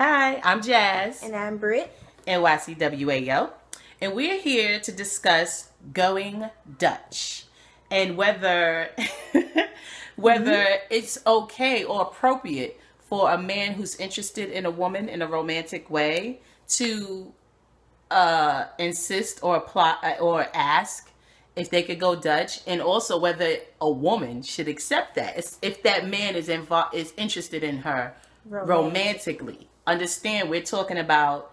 Hi, I'm Jazz. And I'm Britt. NYCWAO. And we're here to discuss going Dutch and whether it's okay or appropriate for a man who's interested in a woman in a romantic way to insist or apply or ask if they could go Dutch, and also whether a woman should accept that if that man is interested in her romantically. Understand, we're talking about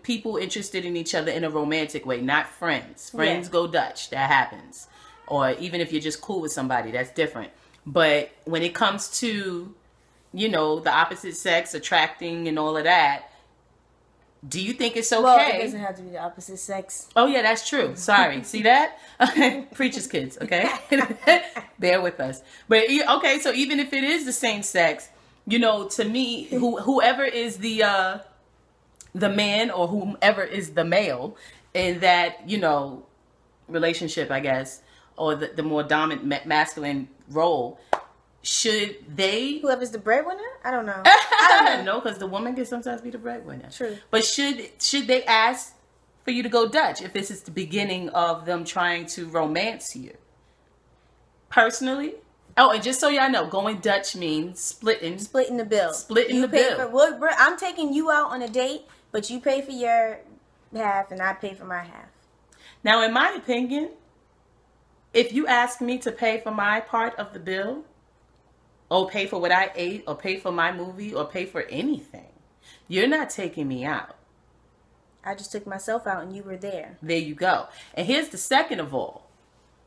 people interested in each other in a romantic way, not friends. Friends go Dutch, that happens. Or even if you're just cool with somebody, that's different. But when it comes to, the opposite sex attracting and all of that, do you think it's okay? Well, it doesn't have to be the opposite sex. Oh, yeah, that's true. Sorry. See that? Preacher's kids, okay? Bear with us. But, okay, so even if it is the same sex, to me, whoever is the man or whomever is the male in that, relationship, I guess, or the more dominant masculine role, should they... Whoever's the breadwinner? I don't know. I don't know, because the woman can sometimes be the breadwinner. True. But should they ask for you to go Dutch if this is the beginning of them trying to romance you? Personally... Oh, and just so y'all know, going Dutch means splitting the bill. Splitting the bill. I'm taking you out on a date, but you pay for your half and I pay for my half. Now, in my opinion, if you ask me to pay for my part of the bill, or pay for what I ate, or pay for my movie, or pay for anything, you're not taking me out. I just took myself out and you were there. There you go. And here's the second of all.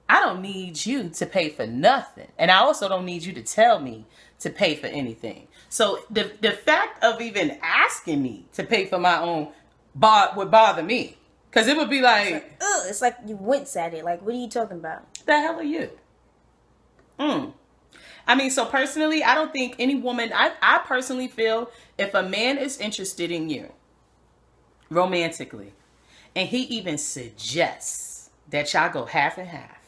I don't need you to pay for nothing. And I also don't need you to tell me to pay for anything. So the fact of even asking me to pay for my own would bother me. Because it would be like... It's like you wince at it. Like, what are you talking about? The hell are you? I mean, so personally, I don't think any woman... I personally feel if a man is interested in you romantically, and he even suggests that y'all go half and half,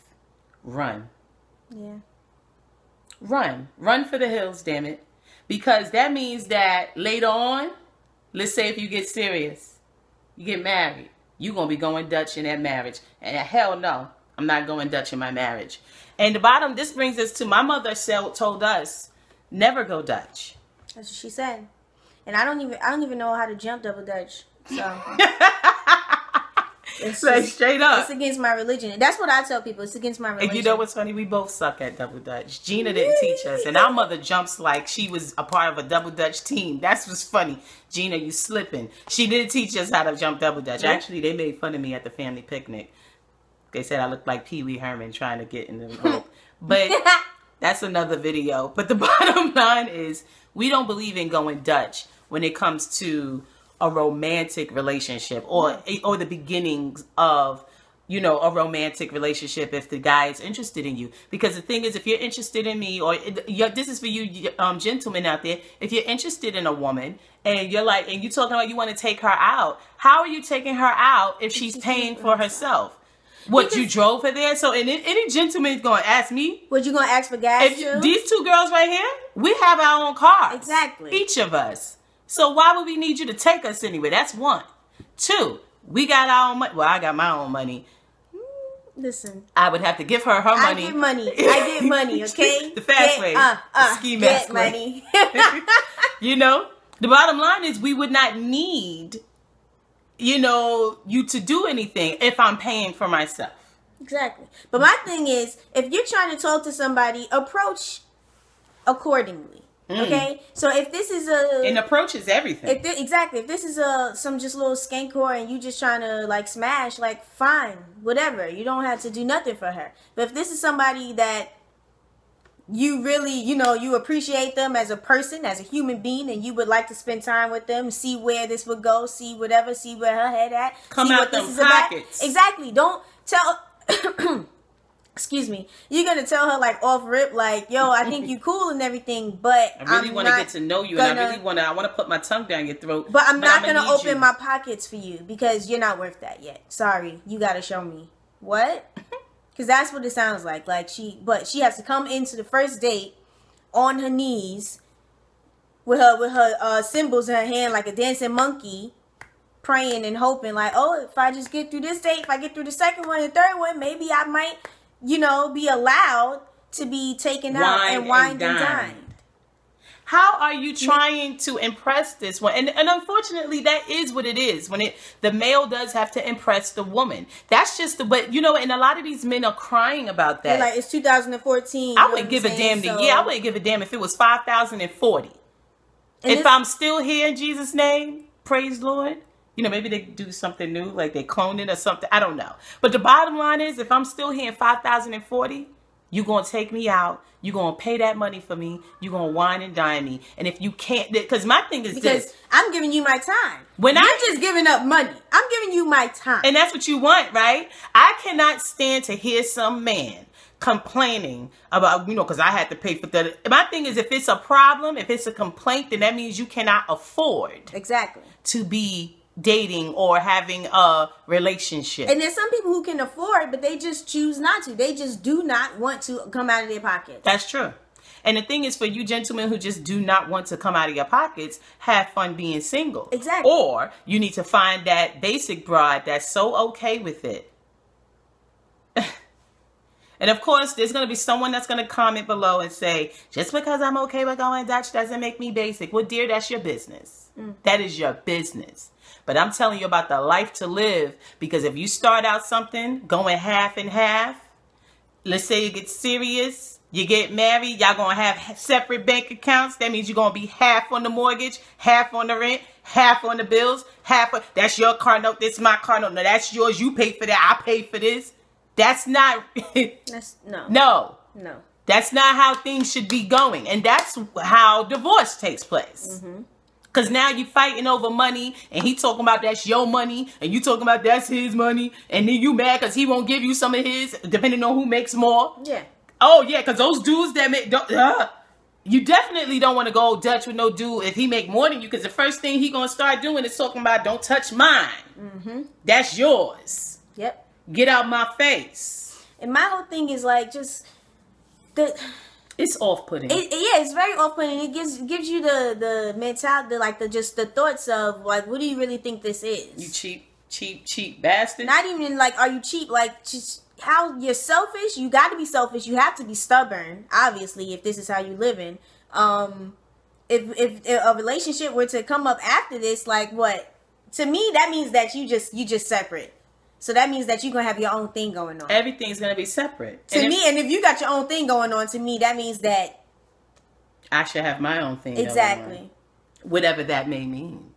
run. Yeah. Run for the hills, damn it. Because that means that later on, let's say if you get serious, you get married, you're going to be going Dutch in that marriage. And hell no, I'm not going Dutch in my marriage. And this brings us to my mother told us, never go Dutch. That's what she said. And I don't even know how to jump double Dutch. So... It's straight up. It's against my religion. And that's what I tell people. It's against my religion. And you know what's funny? We both suck at double Dutch. Gina didn't teach us. And our mother jumps like she was a part of a double Dutch team. That's what's funny. Gina, you slipping. She didn't teach us how to jump double Dutch. Yeah. Actually, they made fun of me at the family picnic. They said I looked like Pee Wee Herman trying to get in the rope. But that's another video. But the bottom line is we don't believe in going Dutch when it comes to a romantic relationship or the beginnings of, a romantic relationship if the guy is interested in you. Because the thing is, if you're interested in me, or this is for you gentlemen out there, if you're interested in a woman and you're talking about you want to take her out, how are you taking her out if she's paying for herself? What, you drove her there? So any gentleman is going to ask me. What, you going to ask for gas too? These two girls right here, we have our own cars. Exactly. Each of us. So why would we need you to take us anywhere? That's one. Two, we got our own money. Well, I got my own money. Listen. I would have to give her money. I get money, okay? The fast way. The ski mask way. The bottom line is we would not need, you to do anything if I'm paying for myself. Exactly. But my thing is, if you're trying to talk to somebody, approach accordingly. Okay, so if this is an approach is everything. Exactly. If this is some just little skank whore and you just trying to smash, fine, whatever. You don't have to do nothing for her. But if this is somebody that you really, you appreciate them as a person, as a human being, and you would like to spend time with them, see where this would go, see where her head at, come see out what them this is pockets. About. Exactly. Don't tell. Excuse me. You're going to tell her off rip, yo, I think you cool and everything, but I really want to get to know you, and I want to put my tongue down your throat. But I'm not going to open my pockets for you because you're not worth that yet. Sorry. You got to show me. What? Because that's what it sounds like. She has to come into the first date on her knees with her symbols in her hand like a dancing monkey, praying and hoping like, oh, if I just get through this date, if I get through the second one and third one, maybe I might, you know, be allowed to be taken out and wined and dined. How are you trying to impress this one? And unfortunately, that is what it is. When the male does have to impress the woman. That's just but you know, and a lot of these men are crying about that. They're like, it's 2014. I wouldn't give a damn. I wouldn't give a damn if it was 5,040. If I'm still here in Jesus' name, praise Lord. You know, maybe they do something new, like they clone it or something. I don't know. But the bottom line is, if I'm still here in 5,040, you're going to take me out. You're going to pay that money for me. You're going to wine and dine me. And if you can't, because my thing is this. I'm giving you my time. You're just giving up money. I'm giving you my time. And that's what you want, right? I cannot stand to hear some man complaining about, you know, because I had to pay for that. My thing is, if it's a problem, if it's a complaint, then that means you cannot afford to be dating or having a relationship. And there's some people who can afford, but they just choose not to. They just do not want to come out of their pockets. That's true. And the thing is, for you gentlemen who just do not want to come out of your pockets, have fun being single. Exactly. Or you need to find that basic broad that's so okay with it. And of course, there's going to be someone that's going to comment below and say, just because I'm okay with going Dutch doesn't make me basic. Well, dear, that's your business. That is your business. But I'm telling you about the life to live, because if you start out something going half and half, let's say you get serious, you get married, y'all going to have separate bank accounts. That means you're going to be half on the mortgage, half on the rent, half on the bills, that's your car note, this is my car note. No, that's yours. You pay for that. I pay for this. That's not, no. That's not how things should be going. And that's how divorce takes place. Because now you fighting over money, and he talking about that's your money, and you talking about that's his money, and then you mad because he won't give you some of his, depending on who makes more. Yeah. Oh, yeah, because those dudes that make, you definitely don't want to go Dutch with no dude if he make more than you, because the first thing he going to start doing is talking about, don't touch mine. That's yours. Yep. Get out my face. And my whole thing is like, just it's off-putting. Yeah, it's very off-putting. It gives you the mentality, like the thoughts of like, what do you really think this is? You cheap bastard. Not even like, are you cheap? Like, just how you're selfish. You got to be selfish. You have to be stubborn. Obviously, if this is how you living. If a relationship were to come up after this, like what? To me, that means that you just separate. So that means that you're going to have your own thing going on. Everything's going to be separate. To me, and if you got your own thing going on, to me, that means that I should have my own thing exactly going on. Whatever that may mean.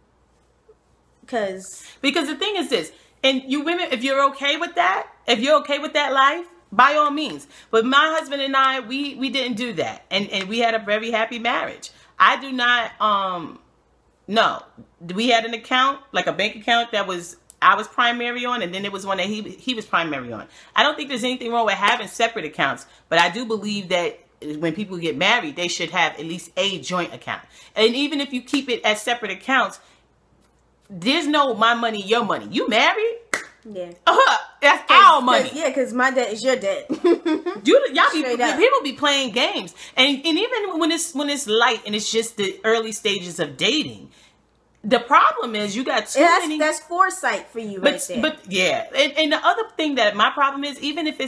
Because the thing is this, and you women, if you're okay with that, life, by all means. But my husband and I, we didn't do that. And we had a very happy marriage. I do not, no. We had an account, like a bank account that I was primary on, and then there was one that he was primary on. I don't think there's anything wrong with having separate accounts, but I do believe that when people get married, they should have at least a joint account. And even if you keep it as separate accounts, there's no my money, your money. You married? Yeah. That's our money. Yeah, because my debt is your debt. People be playing games, and even when it's light and it's just the early stages of dating. The problem is you got too many. That's foresight for you right there. But yeah, and the other thing that my problem is, even if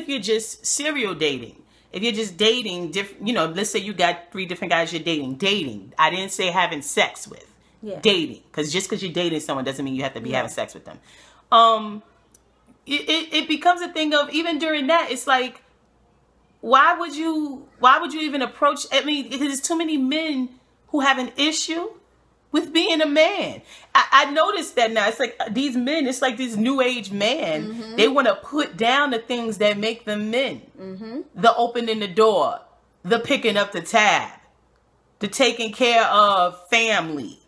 you're just serial dating, if you're just dating different, you know, let's say you got 3 different guys you're dating. I didn't say having sex with. Yeah. Dating, because just because you're dating someone doesn't mean you have to be having sex with them. It becomes a thing of, even during that, it's like, why would you even approach? I mean, because there's too many men who have an issue with being a man. I noticed that now. It's like these men, it's like these new age men. They want to put down the things that make them men. The opening the door, the picking up the tab, the taking care of family.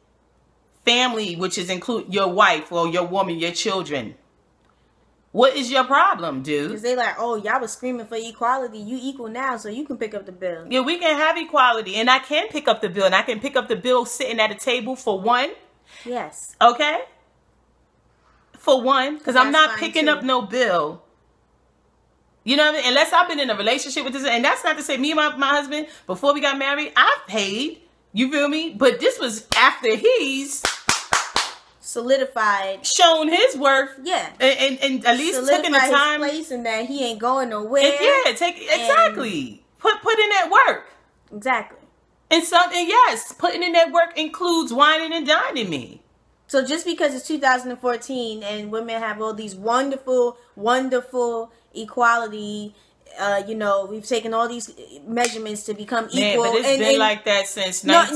Family, which is include your wife or your woman, your children. What is your problem, dude? Because they like, oh, y'all was screaming for equality. You equal now, so you can pick up the bill. Yeah, we can have equality, and I can pick up the bill, and I can pick up the bill sitting at a table for one. Yes. Okay? For one, because I'm not picking up no bill. You know what I mean? Unless I've been in a relationship with this, and that's not to say me and my husband, before we got married, I've paid You feel me? But this was after he's solidified, shown his worth. Yeah. And at least taking the time. His place and that he ain't going nowhere. Exactly. Put in that work. Exactly. And yes, putting in that work includes whining and dining me. So just because it's 2014 and women have all these wonderful, wonderful equality, you know, we've taken all these measurements to become equal. But it's been like that since but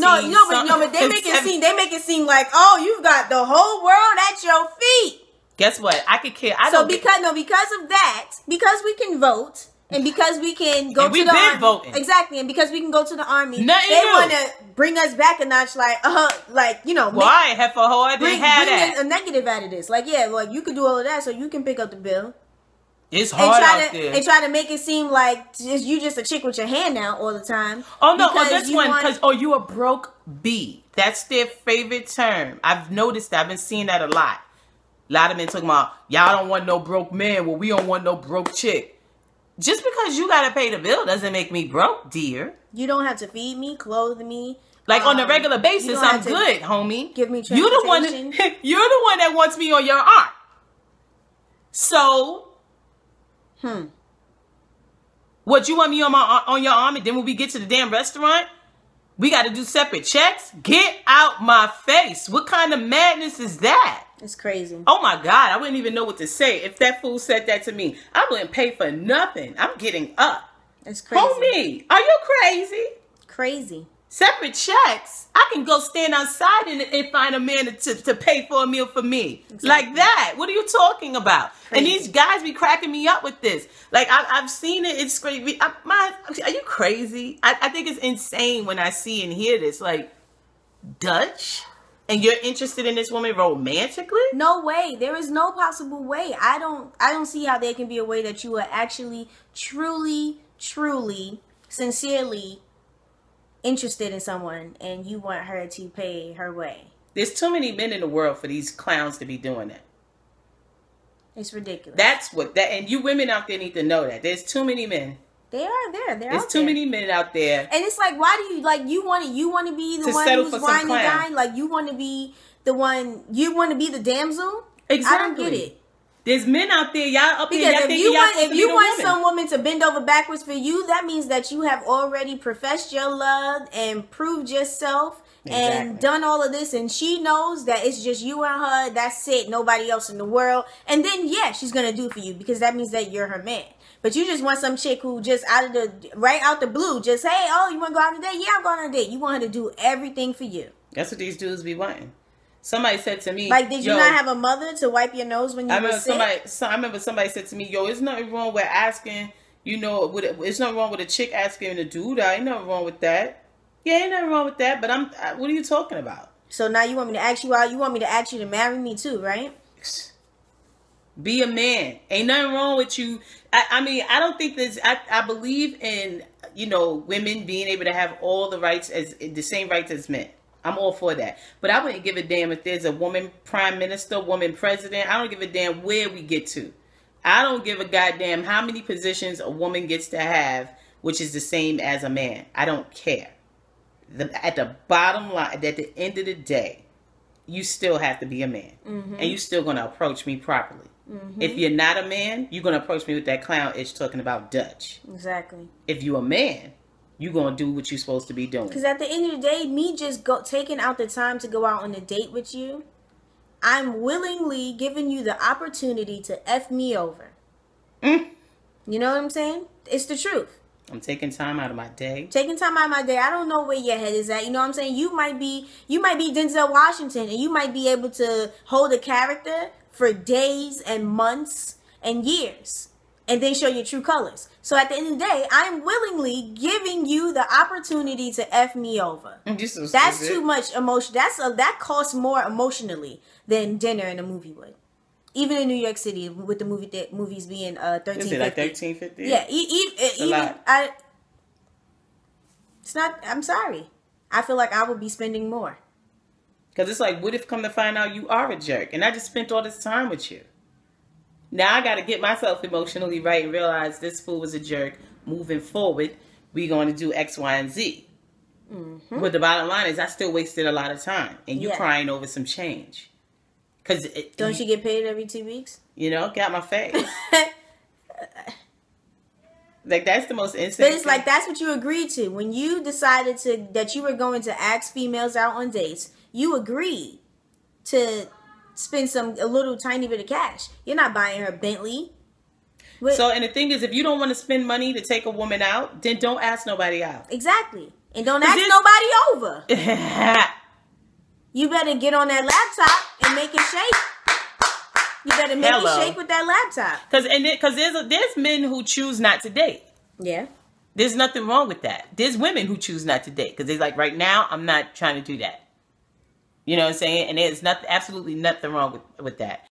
they make it seem like, oh, you've got the whole world at your feet. Guess what? I could care. Because of that, because we can vote. And because we can go to the army, voting. Exactly, and because we can go to the army, they want to bring us back a notch. Like you know, why have a whole bring a negative out of this? Like, yeah, well, you can do all of that, so you can pick up the bill. It's hard out there. And try to make it seem like you just a chick with your hand out all the time. Oh no, this one because you a broke B. That's their favorite term. I've noticed that. I've been seeing that a lot. A lot of men talking about y'all don't want no broke man. Well, we don't want no broke chick. Just because you gotta pay the bill doesn't make me broke, dear. You don't have to feed me, clothe me. Like on a regular basis, I'm good, homie. Give me transportation. You're the one that wants me on your arm. So, what, you want me on your arm, and then when we get to the damn restaurant, we got to do separate checks? Get out my face! What kind of madness is that? It's crazy. Oh my God, I wouldn't even know what to say if that fool said that to me. I wouldn't pay for nothing. I'm getting up. It's crazy. Homie, are you crazy? Crazy. Separate checks. I can go stand outside and find a man to pay for a meal for me. Exactly. Like that. What are you talking about? Crazy. And these guys be cracking me up with this. Like, I've seen it. It's crazy. Are you crazy? I think it's insane when I see and hear this. Like, Dutch? And you're interested in this woman romantically? No way. There is no possible way. I don't see how there can be a way that you are actually, truly, sincerely interested in someone and you want her to pay her way. There's too many men in the world for these clowns to be doing that. It's ridiculous. That's what and you women out there need to know that. There's too many men. They are there. There's too many men out there. And it's like, why do you want to be the one who's whining guy? Like, you want to be the one, you want to be the damsel? Exactly. I don't get it. There's men out there, y'all up here. Because if you want some woman to bend over backwards for you, that means that you have already professed your love and proved yourself and done all of this, and she knows that it's just you and her. That's it. Nobody else in the world. And then she's gonna do for you because that means that you're her man. But you just want some chick who just right out the blue, just, hey, oh, you want to go out on a date? Yeah, I'm going on a date. You want her to do everything for you. That's what these dudes be wanting. Somebody said to me, like, did you not have a mother to wipe your nose when you were sick? I remember somebody said to me, yo, there's nothing wrong with asking, it's nothing wrong with a chick asking a dude. Ain't nothing wrong with that. Yeah, ain't nothing wrong with that. But what are you talking about? So now you want me to ask you out? You want me to ask you to marry me too, right? Be a man. Ain't nothing wrong with you. I mean, I don't think there's, I believe in, women being able to have all the rights, as the same rights as men. I'm all for that. But I wouldn't give a damn if there's a woman prime minister, woman president. I don't give a damn where we get to. I don't give a goddamn how many positions a woman gets to have, which is the same as a man. I don't care. At the bottom line, at the end of the day, you still have to be a man. Mm-hmm. And you're still going to approach me properly. Mm-hmm. If you're not a man, you're going to approach me with that clown itch talking about Dutch. Exactly. If you're a man, you're going to do what you're supposed to be doing. Because at the end of the day, me just taking out the time to go out on a date with you, I'm willingly giving you the opportunity to F me over. You know what I'm saying? It's the truth. I'm taking time out of my day. Taking time out of my day. I don't know where your head is at. You know what I'm saying? You might be Denzel Washington, and you might be able to hold a character for days and months and years, and then show your true colors. So at the end of the day, I'm willingly giving you the opportunity to F me over. That's too much emotion. That costs more emotionally than dinner and a movie would. Even in New York City, with the movies being $13.50. Is it like $13.50? Yeah, it's not. I'm sorry. I feel like I would be spending more. Because it's like, what if come to find out you are a jerk, and I just spent all this time with you? Now I got to get myself emotionally right and realize this fool was a jerk. Moving forward, we're going to do X, Y, and Z. Mm-hmm. But the bottom line is I still wasted a lot of time. And you crying over some change. Don't you get paid every 2 weeks? You know, got my face. Like, that's the most insane But it's like, that's what you agreed to. When you decided that you were going to ask females out on dates, you agreed to spend a little tiny bit of cash. You're not buying her a Bentley. So, and the thing is, if you don't want to spend money to take a woman out, then don't ask nobody out. Exactly. And don't ask nobody over. You better get on that laptop and make it shake. You better make it shake with that laptop. Because there's men who choose not to date. Yeah. There's nothing wrong with that. There's women who choose not to date. Because they're like, right now, I'm not trying to do that. You know what I'm saying? And there's absolutely nothing wrong with that.